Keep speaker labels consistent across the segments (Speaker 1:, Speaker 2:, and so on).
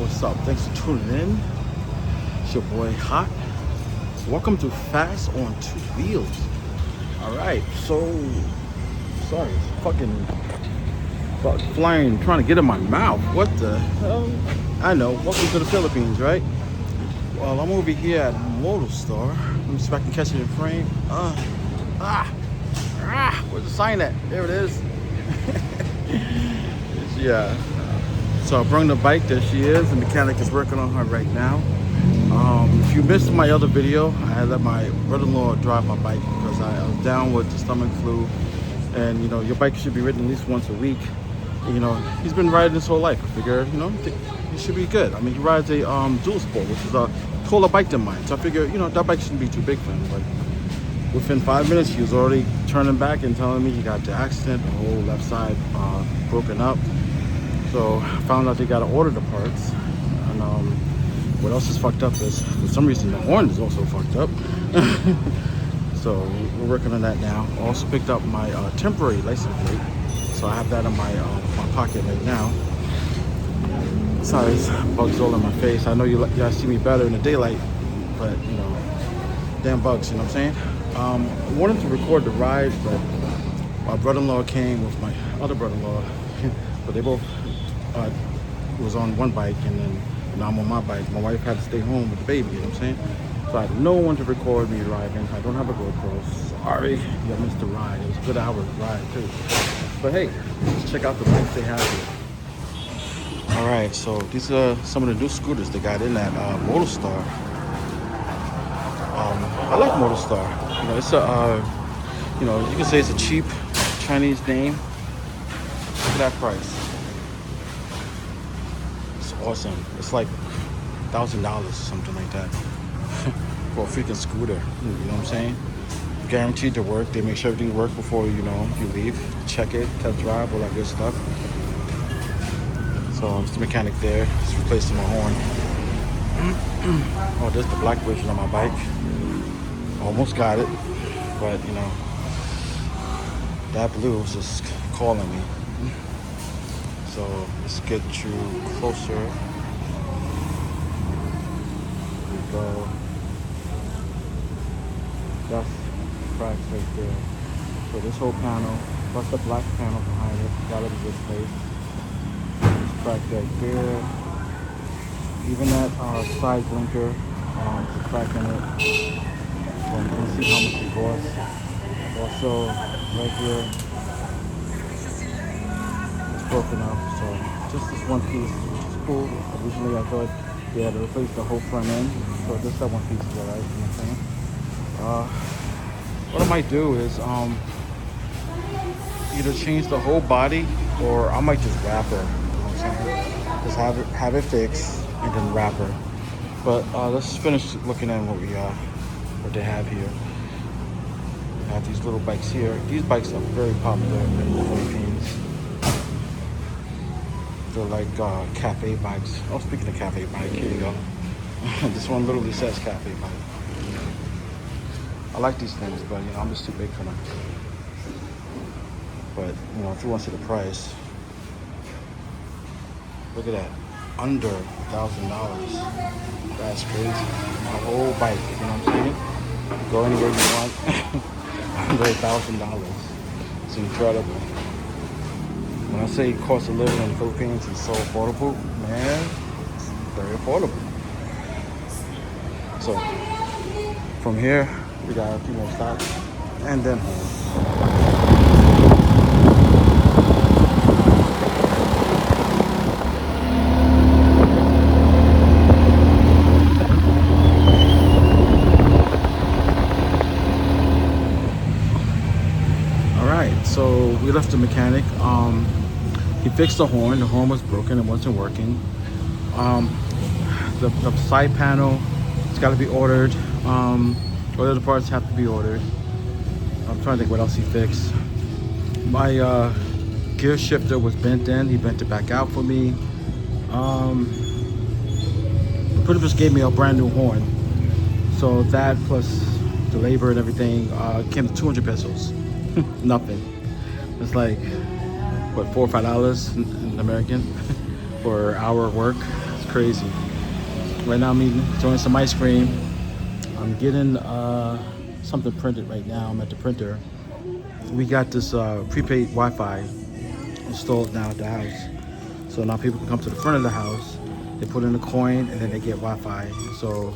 Speaker 1: what's up? Thanks for tuning in. It's your boy Hot. Welcome to Fast on Two Wheels. Alright, so sorry, fucking bug flying trying to get in my mouth. What the hell? I know. Welcome to the Philippines, right? Well, I'm over here at Motostar. Let me see if I can catch it in frame. Where's the sign at? There it is. Yeah. So I brought the bike. There she is. The mechanic is working on her right now. If you missed my other video, I let my brother-in-law drive my bike because I was down with the stomach flu. And you know, your bike should be ridden at least once a week. You know, he's been riding his whole life. I figure, you know, he should be good. I mean, he rides a dual sport, which is a taller bike than mine. So I figure, you know, that bike shouldn't be too big for him. But within 5 minutes, he was already turning back and telling me he got the accident, the whole left side broken up. So I found out they got to order the parts. And what else is fucked up is, for some reason, the horn is also fucked up. So we're working on that now. Also picked up my temporary license plate. So I have that in my pocket right now. Sorry, it's bugs all in my face. I know you guys see me better in the daylight, but you know, damn bugs, you know what I'm saying? I wanted to record the ride, but my brother-in-law came with my other brother-in-law, but they both was on one bike, and then I'm on my bike. My wife had to stay home with the baby, you know what I'm saying? So I had no one to record me driving. I don't have a GoPro. Sorry, I missed the ride. It was a good hour ride too. But hey, let's check out the bikes they have here. All right, so these are some of the new scooters they got in that Motostar. I like Motostar. You know, it's a, you know, you can say it's a cheap Chinese name. Look at that price. It's awesome. It's like $1,000 or something like that for a freaking scooter. You know what I'm saying? Guaranteed to work. They make sure everything works before you leave. Check it, test drive, all that good stuff. So it's the mechanic there. Just replacing my horn. Oh, there's the black version of my bike. Almost got it, but you know, that blue was just calling me. So let's get you closer. Here we go. That's cracks right there. So this whole panel, plus the black panel behind it, gotta be replaced. This crack right there. Even that side blinker, there's a crack in it. So you can see how much it costs. Also, right here, it's broken up. So just this one piece, which is cool. Originally, I thought they had to replace the whole front end. So just that one piece is alright. You know what I'm saying? What I might do is either change the whole body, or I might just wrap her. You know what I'm saying? Just have it fixed and then wrap her. But let's finish looking at what they have here. They have these little bikes here. These bikes are very popular in the Philippines. They're like cafe bikes. Oh, speaking of cafe bike, here you go. This one literally says cafe bike. I like these things, but you know, I'm just too big for them. But you know, if you want to see the price, look at that, under $1,000. That's crazy. My whole bike, you know what I'm saying? Go anywhere you want, under $1,000. It's incredible. When I say cost of living in the Philippines is so affordable, man, it's very affordable. So from here, we got a few more stops and then home. So we left the mechanic. He fixed the horn. The horn was broken and wasn't working. The side panel, it's got to be ordered. Other parts have to be ordered. I'm trying to think what else he fixed. My gear shifter was bent in. He bent it back out for me. Pretty much gave me a brand new horn. So that plus the labor and everything came to 200 pesos. Nothing. It's like, what, $4 or $5 in American for an hour of work. It's crazy. Right now I'm enjoying some ice cream. I'm getting something printed right now. I'm at the printer. We got this prepaid Wi-Fi installed now at the house. So now people can come to the front of the house, they put in a coin, and then they get Wi-Fi. So,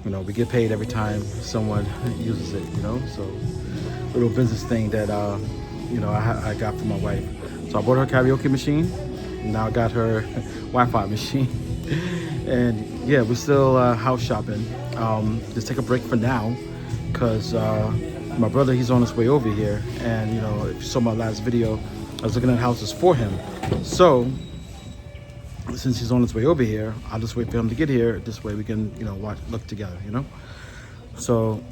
Speaker 1: you know, we get paid every time someone uses it, you know? So, little business thing that, you know, I got for my wife. So I bought her a karaoke machine, and now I got her Wi-Fi machine. And yeah, we're still house shopping. Just take a break for now, because my brother, he's on his way over here. And, you know, if you saw my last video, I was looking at houses for him. So, since he's on his way over here, I'll just wait for him to get here. This way we can, you know, look together, you know? So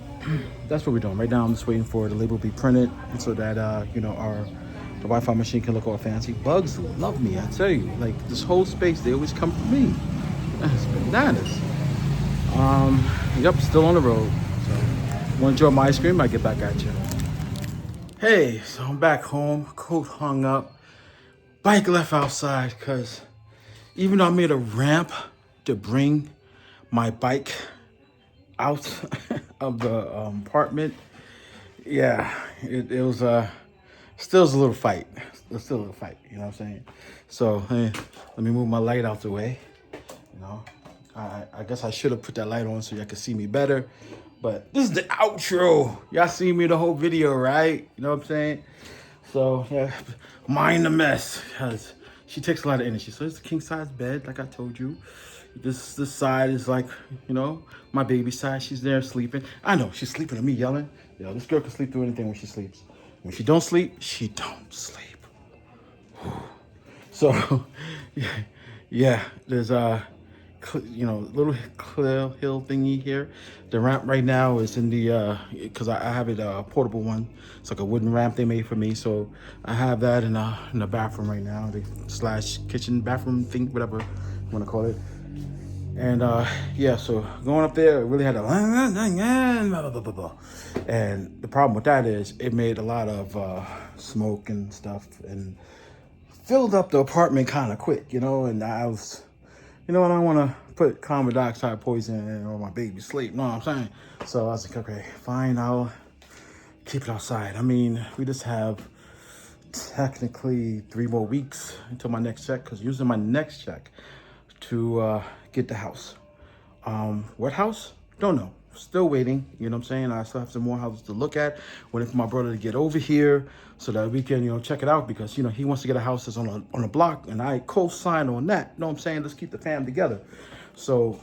Speaker 1: that's what we're doing. Right now I'm just waiting for the label to be printed so that, you know, the Wi-Fi machine can look all fancy. Bugs love me, I tell you. Like, this whole space, they always come for me. It's bananas. Yep, still on the road. So, want to enjoy my ice cream? I get back at you. Hey, so I'm back home. Coat hung up. Bike left outside because even though I made a ramp to bring my bike out of the apartment, yeah, it was still was a little fight. It's still a little fight, you know what I'm saying? So, hey, let me move my light out the way. You know, I guess I should have put that light on so y'all could see me better. But this is the outro. Y'all see me the whole video, right? You know what I'm saying? So, yeah, mind the mess, because she takes a lot of energy. So it's a king size bed, like I told you. This side is like, you know, my baby side. She's there sleeping. I know, she's sleeping to me yelling. Yo, this girl can sleep through anything when she sleeps. When she don't sleep, she don't sleep. So, yeah, there's you know, little hill thingy here. The ramp right now is in the because I have it a portable one. It's like a wooden ramp they made for me. So I have that in the bathroom right now, the / kitchen bathroom thing, whatever you want to call it. And yeah, so going up there, it really had a and the problem with that is it made a lot of smoke and stuff and filled up the apartment kind of quick, you know. And I was, you know, I don't want to put carbon dioxide poison or my baby sleep. You know what I'm saying? So I was like, okay, fine, I'll keep it outside. I mean, we just have technically 3 more weeks until my next check, because using my next check to get the house. What house? Don't know. Still waiting, you know what I'm saying? I still have some more houses to look at. Waiting for my brother to get over here so that we can, you know, check it out, because, you know, he wants to get a house that's on a block, and I co-sign on that. You know what I'm saying? Let's keep the fam together. So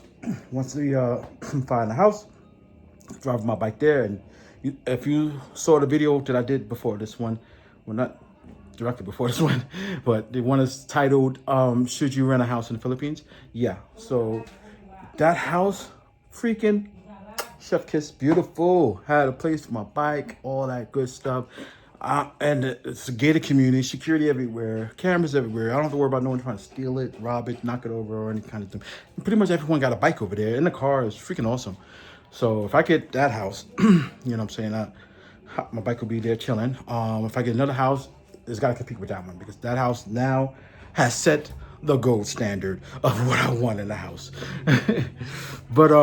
Speaker 1: once we find the house, drive my bike there. And if you saw the video that I did before this one, well, not directly before this one, but the one is titled Should You Rent a House in the Philippines? Yeah, so that house, freaking chef kiss, beautiful. Had a place for my bike, all that good stuff. And it's a gated community, security everywhere, cameras everywhere. I don't have to worry about no one trying to steal it, rob it, knock it over, or any kind of thing. And pretty much everyone got a bike over there, and the car is freaking awesome. So if I get that house, you know what I'm saying, my bike will be there chilling. If I get another house, it's got to compete with that one, because that house now has set the gold standard of what I want in the house. But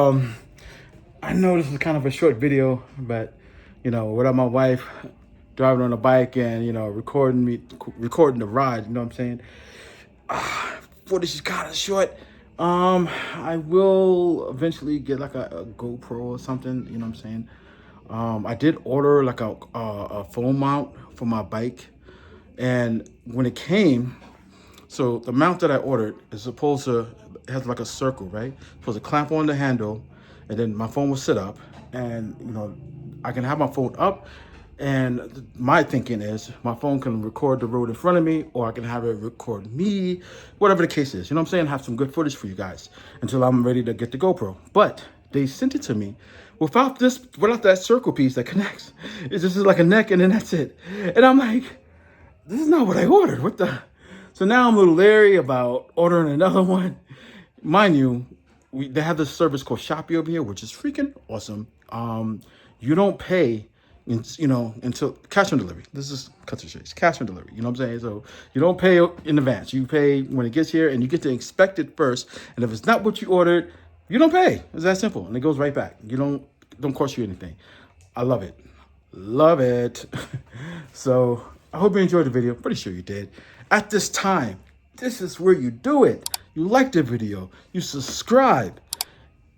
Speaker 1: I know this is kind of a short video, but, you know, without my wife driving on a bike and, you know, recording the ride, you know what I'm saying? Footage is kind of short. I will eventually get like a GoPro or something, you know what I'm saying? I did order like a phone mount for my bike, and when it came, so the mount that I ordered is supposed to, it has like a circle, right? Supposed to clamp on the handle, and then my phone will sit up, and, you know, I can have my phone up, and my thinking is my phone can record the road in front of me, or I can have it record me, whatever the case is. You know what I'm saying? Have some good footage for you guys until I'm ready to get the GoPro. But they sent it to me without that circle piece that connects. It's just like a neck, and then that's it. And I'm like, this is not what I ordered. What the? So now I'm a little leery about ordering another one. Mind you, they have this service called Shopee over here, which is freaking awesome. You don't pay until cash on delivery. This is cut to chase, cash on delivery. You know what I'm saying? So you don't pay in advance. You pay when it gets here, and you get to inspect it first. And if it's not what you ordered, you don't pay. It's that simple, and it goes right back. You don't cost you anything. I love it, love it. So I hope you enjoyed the video. Pretty sure you did. At this time, this is where you do it. You like the video, you subscribe,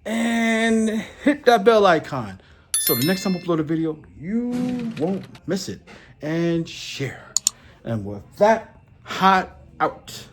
Speaker 1: and hit that bell icon. So the next time I upload a video, you won't miss it. And share. And with that, hot out.